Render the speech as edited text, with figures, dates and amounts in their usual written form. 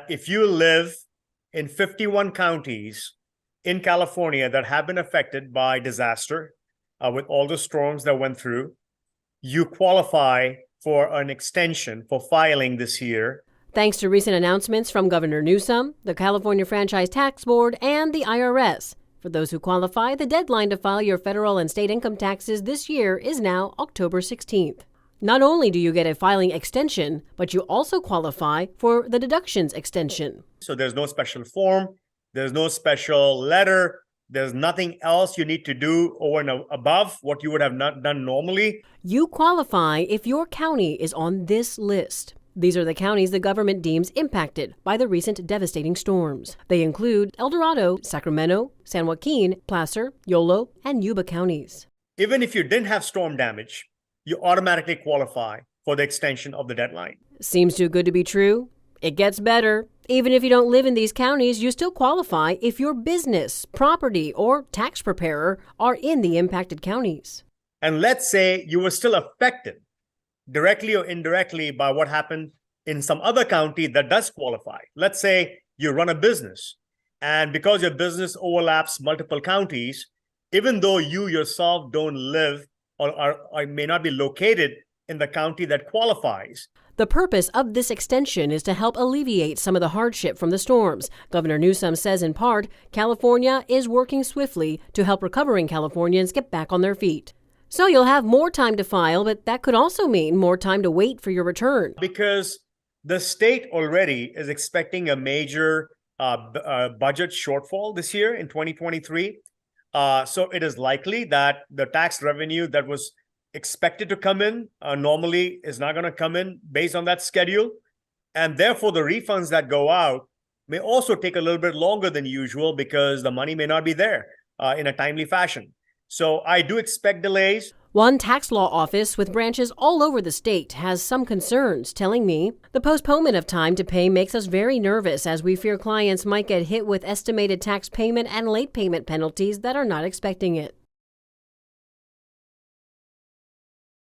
that if you live in 51 counties in California that have been affected by disaster, with all the storms that went through, you qualify for an extension for filing this year. Thanks to recent announcements from Governor Newsom, the California Franchise Tax Board, and the IRS. For those who qualify, the deadline to file your federal and state income taxes this year is now October 16th. Not only do you get a filing extension, but you also qualify for the deductions extension. So there's no special form, there's no special letter, there's nothing else you need to do over and above what you would have not done normally. You qualify if your county is on this list. These are the counties the government deems impacted by the recent devastating storms. They include El Dorado, Sacramento, San Joaquin, Placer, Yolo, and Yuba counties. Even if you didn't have storm damage, you automatically qualify for the extension of the deadline. Seems too good to be true. It gets better. Even if you don't live in these counties, you still qualify if your business, property, or tax preparer are in the impacted counties. And let's say you were still affected directly or indirectly by what happened in some other county that does qualify. Let's say you run a business, and because your business overlaps multiple counties, even though you yourself don't live or may not be located in the county that qualifies. The purpose of this extension is to help alleviate some of the hardship from the storms. Governor Newsom says in part, California is working swiftly to help recovering Californians get back on their feet. So you'll have more time to file, but that could also mean more time to wait for your return. Because the state already is expecting a major budget shortfall this year in 2023. So it is likely that the tax revenue that was expected to come in normally is not going to come in based on that schedule. And therefore, the refunds that go out may also take a little bit longer than usual because the money may not be there in a timely fashion. So I do expect delays. One tax law office with branches all over the state has some concerns, telling me the postponement of time to pay makes us very nervous as we fear clients might get hit with estimated tax payment and late payment penalties that are not expecting it.